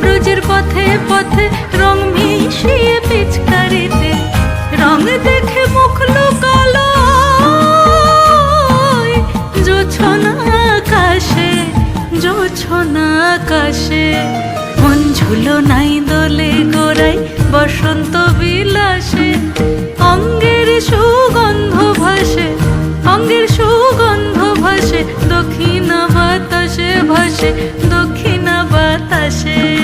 ব্রজের পথে পথে রং মিশিয়ে পিচকারিতে রং দেখে মুখ লুকালো জোছনা আকাশে, জোছনা আকাশে। মন ঝুলো নাই দোলে গোড়াই বসন্ত বিলাসে, অঙ্গের সুগন্ধ ভাসে, অঙ্গের সুগন্ধ ভাসে, দক্ষিণা বাতাসে ভাসে, দক্ষিণা বাতাসে।